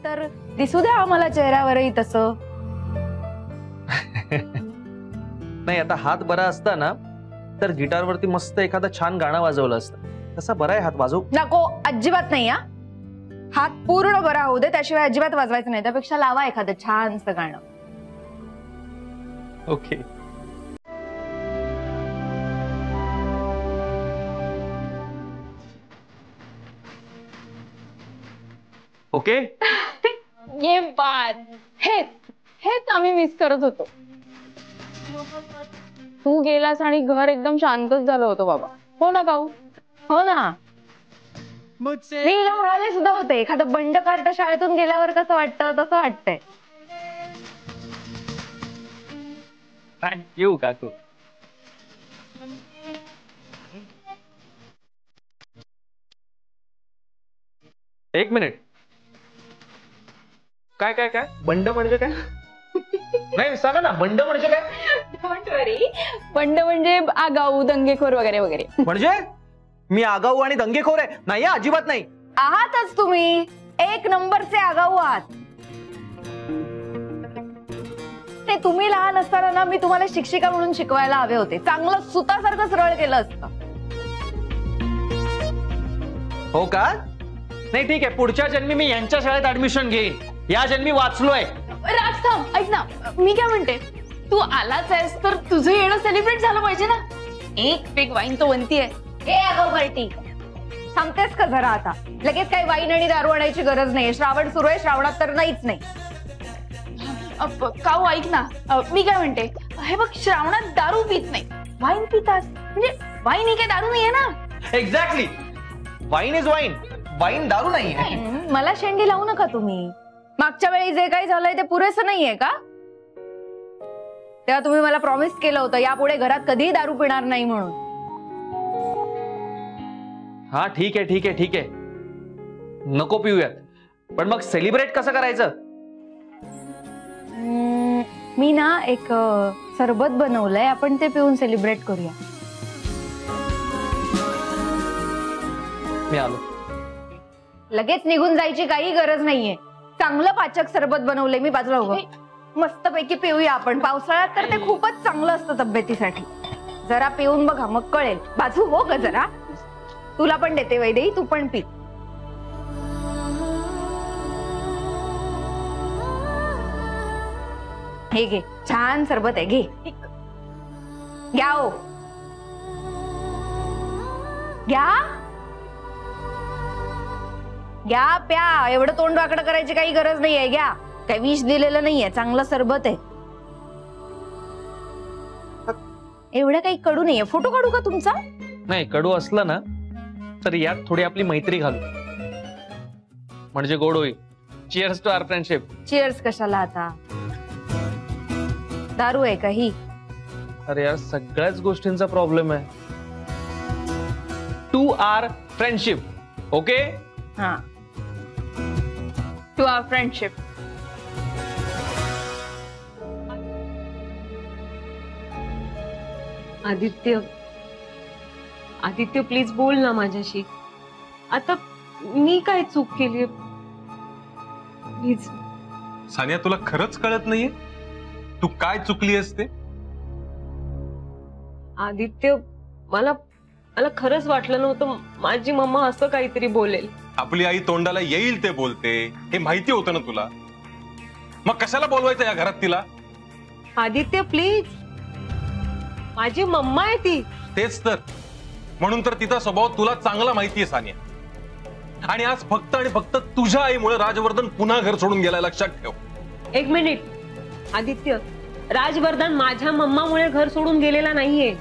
तर दिसू द्या आम्हाला चेहऱ्यावरही तसं. नाही आता हात बरा असता ना तर गिटारवरती मस्त एखादा छान गाणं वाजवलं असतं. तसा बरा आहे हात, वाजव. नको, अजिबात नाही. हात पूर्ण बरा होऊ दे, त्याशिवाय अजिबात वाजवायचं नाही. त्यापेक्षा लावा एखादं छानसं गाणं. ओके. ओके. ये बात. हेच आम्ही मिस करत होतो. तू गेलास आणि घर एकदम शांतच झालं होतं बाबा. हो ना भाऊ? हो ना. मी हिला म्हणाले सुद्धा होते एखादं बंड कार्ट शाळेतून गेल्यावर कसं वाटतं तसं वाटतंय. थँक्यू काकू. एक मिनिट. काय काय काय बंड म्हणजे काय? नाही सांगा ना, बंड म्हणजे काय? डोंट वरी. बंड म्हणजे आगाऊ, दंगेखोर वगैरे वगैरे. म्हणजे मी आगाऊ आणि दंगेखोर आहे? नाही अजिबात नाही. आहातच तुम्ही, एक नंबरचे आगाऊ आहात. ते तुम्ही लहान असताना ना मी तुम्हाला शिक्षिका म्हणून शिकवायला हवे होते. चांगलं सुतासारखं सरळ केलं असतं. हो का? नाही ठीक आहे, पुढच्या जन्मी मी यांच्या शाळेत ऍडमिशन घेईन. या जन्मी वाचलोय. राज थांब, ऐक ना, मी काय म्हणते, तू आलाच आहेस तर तुझं येणं सेलिब्रेट झालं पाहिजे ना. एक पेग वाईन तो वनती आहे. हे आगाऊ पार्टी थांबतेस का जरा? आता लगेच काही वाईन आणि दारू आणायची गरज नाही. श्रावण सुरू आहे, श्रावणात तर नाहीच नाही. काऊ ऐक ना, मी काय म्हणते, हे बघ श्रावणात दारू पित नाही, वाईन पितात. म्हणजे वाईन ही काही दारू नाहीये ना. Exactly, wine is wine. Wine दारू नाहीये. मला शेंडी लावू नका तुम्ही. मागच्या वेळी जे काही झालंय ते पुरेसं नाहीये का? तेव्हा तुम्ही मला प्रॉमिस केलं होतं यापुढे घरात कधीही दारू पिणार नाही म्हणून. हा ठीक आहे ठीक आहे ठीक आहे, नको पिऊयात. पण मग सेलिब्रेट कसं करायचं? मी ना एक सरबत बनवलंय, आपण ते पिऊन सेलिब्रेट करूया. मी आलो. लगेच निघून जायची काही गरज नाहीये. चांगलं पाचक सरबत बनवलंय मी, बाजूला उभं. मस्तपैकी पिऊया आपण. पावसाळ्यात तर ते खूपच चांगलं असतं तब्येतीसाठी. जरा पिऊन बघा, मग कळेल. बाजू हो ग जरा. तुला पण देते वैदेही, तू पण पी. हे घे, छान सरबत आहे, घे. घ्या हो, घ्या घ्या, प्या. एवढं तोंड वाकडं करायची काही गरज नाहीये. घ्या, काही विष दिलेलं नाहीये, चांगलं सरबत आहे. एवढं काही कडू नाहीये. फोटो काढू का तुमचा? नाही, कडू असलं ना तर यात थोडी आपली मैत्री घालू, म्हणजे गोड होईल. Cheers to our friendship. Cheers कशाला आता? दारू आहे का ही? अरे यार, सगळ्याच गोष्टींचा प्रॉब्लेम आहे. To our friendship. ओके. हा, to our friendship. Aditya, Aditya please बोल ना माझ्याशी. आता मी काय चूक केली? प्लीज. सानिया, तुला खरंच कळत नाहीये तू काय चुकली असते? आदित्य, मला खरंच वाटलं नव्हतं माझी मम्मा असं काहीतरी बोलेल. आपली आई तोंडाला येईल ते बोलते हे माहिती होतं ना तुला. मग कशाला बोलवायचं या घरात तिला? आदित्य प्लीज, माझी मम्मा आहे ती. तेच तर, म्हणून तर तिचा स्वभाव तुला चांगला माहितीये सानिया. आणि आज फक्त आणि फक्त तुझ्या आईमुळे राजवर्धन पुन्हा घर सोडून गेला, लक्षात ठेव. एक मिनिट आदित्य, राजवर्धन माझ्या मम्मामुळे घर सोडून गेलेला नाहीये.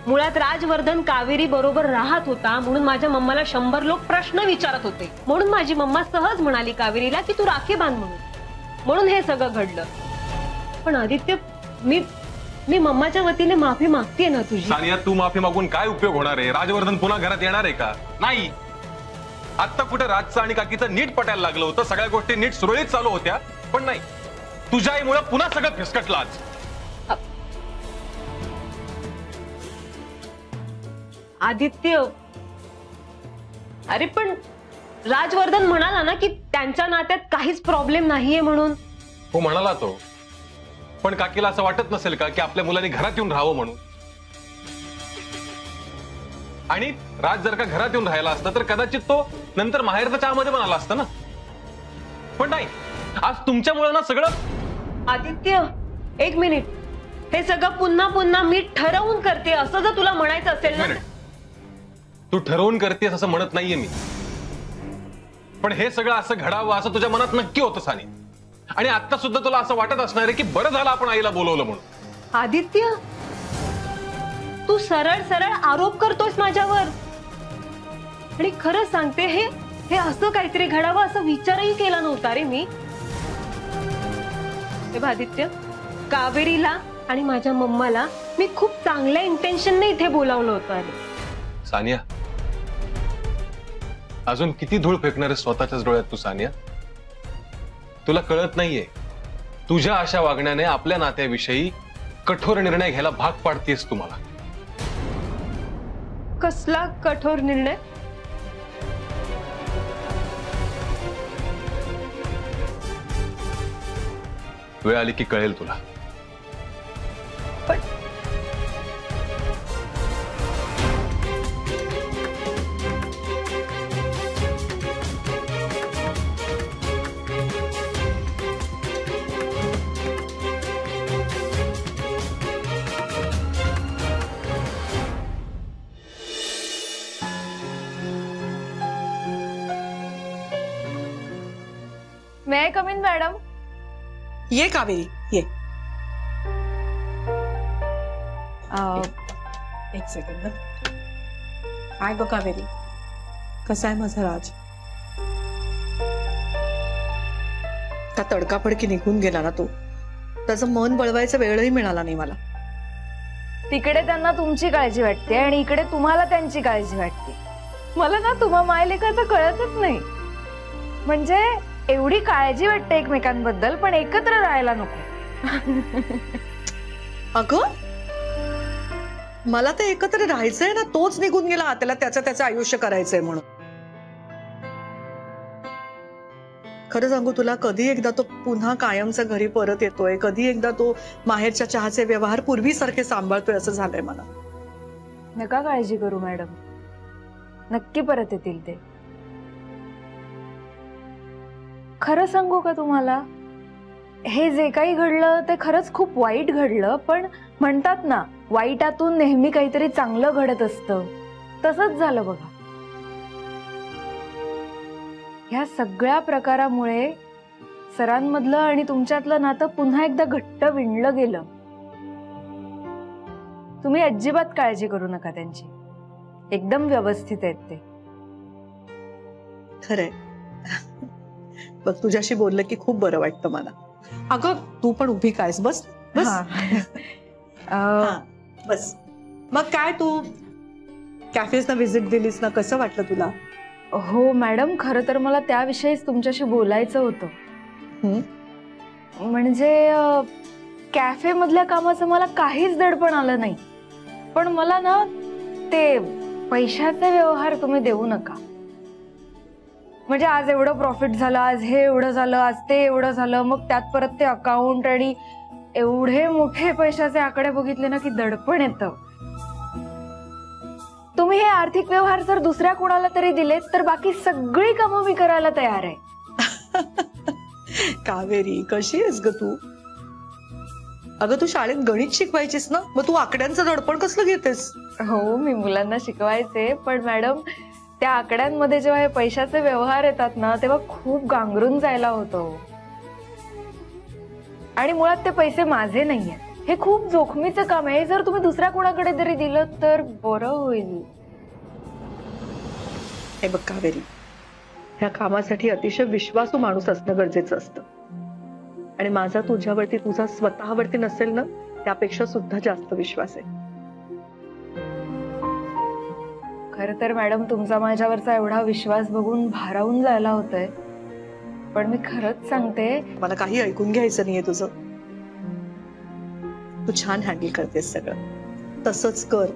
मुळात राजवर्धन कावेरी बरोबर राहत होता म्हणून माझ्या मम्माला 100 लोक प्रश्न विचारत होते. म्हणून माझी मम्मा सहज म्हणाली कावेरीला की तू राखी बांध म्हणून हे सगळं घडलं. पण आदित्य, मी मम्माच्या वतीने माफी मागतेय ना तुझी. सानिया, तू माफी मागून काय उपयोग होणार आहे? राजवर्धन पुन्हा घरात येणार आहे का? नाही. आता कुठे राजचं आणि काकीचं नीट पटायला लागलं होतं, सगळ्या गोष्टी नीट सुरळीत चालू होत्या. पण नाही, तुझ्या आईमुळे पुन्हा सगळं फिसकटलं आज. आदित्य, अरे पण राजवर्धन म्हणाला ना की त्यांच्या नात्यात काहीच प्रॉब्लेम नाहीये म्हणून. हो म्हणाला तो, पण काकीला असं वाटत नसेल का की आपल्या मुलांनी घरात येऊन राहावं म्हणून? आणि राज जर का घरात येऊन राहिला असता तर कदाचित तो नंतर माहेरच्या चहामध्ये पण आला असता ना. पण नाही, आज तुमच्यामुळे ना सगळं. आदित्य, एक मिनिट. हे सगळं पुन्हा पुन्हा मी ठरवून करते असं जर तुला म्हणायचं असेल ना. तू ठरवून करतेस असं म्हणत नाहीये मी, पण हे सगळं असं घडावं असं तुझ्या मनात नक्की होतं सानी. आणि आता सुद्धा तुला असं वाटत असणार आहे की बरं झालं आपण आईला बोलवलं म्हणून. आदित्य, तू सरळ सरळ आरोप करतोयस माझ्यावर. आणि खरं सांगते, हे असं काहीतरी घडावं असं विचारही केला नव्हता रे मी. हे आदित्य, कावेरीला आणि माझ्या मम्माला मी खूप चांगल्या इंटेन्शनने इथे बोलावलं होतं. अरे सानिया, अजून किती धूळ फेकणार आहे स्वतःच्याच डोळ्यात तू सानिया? तुला कळत नाहीये, तुझ्या अशा वागण्याने आपल्या नात्याविषयी कठोर निर्णय घ्यायला भाग पाडतेस तुम्हाला. कसला कठोर निर्णय? वेळ आली की कळेल तुला. मे आय कम इन मॅडम? ये कावेरी ये. एक सेकंड. काय ग कावेरी, कसा आहे माझा राज? त्या तडकाफडकी निघून गेला ना तो, त्याचं मन वळवायचा वेळही मिळाला नाही मला. तिकडे त्यांना तुमची काळजी वाटते आणि इकडे तुम्हाला त्यांची काळजी वाटते. मला ना तुम्हा मायलेखाचं कळतच नाही. म्हणजे एवढी काळजी वाटते एकमेकांबद्दल, पण एकत्र राहायला नको. अगं, मला तर एकत्र राहायचंय ना, तोच निघून गेला. त्याला त्याचं आयुष्य करायचंय म्हणून. खरं सांगू तुला, कधी एकदा तो पुन्हा कायमचा घरी परत येतोय, कधी एकदा तो माहेरच्या चहाचे व्यवहार पूर्वीसारखे सांभाळतोय असं झालंय मला. नका काळजी करू मॅडम, नक्की परत येतील ते. खरं सांगू का तुम्हाला, हे जे काही घडलं ते खरंच खूप वाईट घडलं. पण म्हणतात ना, वाईटातून नेहमी काहीतरी चांगलं घडत असतं, तसंच झालं बघा. ह्या सगळ्या प्रकारामुळे सरांमधलं आणि तुमच्यातलं नातं पुन्हा एकदा घट्ट विणलं गेलं. तुम्ही अजिबात काळजी करू नका त्यांची, एकदम व्यवस्थित आहेत ते. खरंय. बघ, तुझ्याशी बोललं की खूप बरं वाटतं मला. अगं, तू पण उभी कायस? बस बस. बस. मग काय, तू कॅफेजना व्हिजिट दिलीस ना, कसं वाटलं तुला? हो मॅडम, खरं तर मला त्याविषयीच तुमच्याशी बोलायचं होतं. म्हणजे कॅफे मधल्या कामाचं मला काहीच दडपण आलं नाही, पण मला ना ते पैशाचे व्यवहार तुम्ही देऊ नका. म्हणजे आज एवढं प्रॉफिट झालं, आज हे एवढं झालं, आज ते एवढं झालं, मग त्यात परत ते अकाउंट आणि एवढे मोठे पैशाचे आकडे बघितले ना की दडपण येतं. तुम्ही हे आर्थिक व्यवहार जर दुसऱ्या कोणाला तरी दिलेत तर बाकी सगळी कामं मी करायला तयार आहे. कावेरी, कशी आहेस ग तू? अगं, तू शाळेत गणित शिकवायचीस ना, मग तू आकड्यांचं दडपण कसलं घेतेस? हो, मी मुलांना शिकवायचे, पण मॅडम त्या आकड्यांमध्ये जेव्हा हे पैशाचे व्यवहार येतात ना, तेव्हा खूप गांगरून जायला होतं. आणि मुळात ते पैसे माझे नाहीये, हे खूप जोखमीचं काम आहे. जर तुम्ही दुसऱ्या कोणाकडे तरी दिलं तर बरं होईल. हे बघ कावेरी, ह्या कामासाठी अतिशय विश्वासू माणूस असणं गरजेचं असतं. आणि माझा तुझ्यावरती, तुझा स्वतःवरती नसेल ना, त्यापेक्षा सुद्धा जास्त विश्वास आहे. खरं तर मॅडम, तुमचा माझ्यावरचा एवढा विश्वास बघून भारावून जायला होतंय. पण मी खरंच सांगते, मला काही ऐकून घ्यायचं नाहीये तुझं. तू छान हँडल करतेस सगळं, तसंच कर.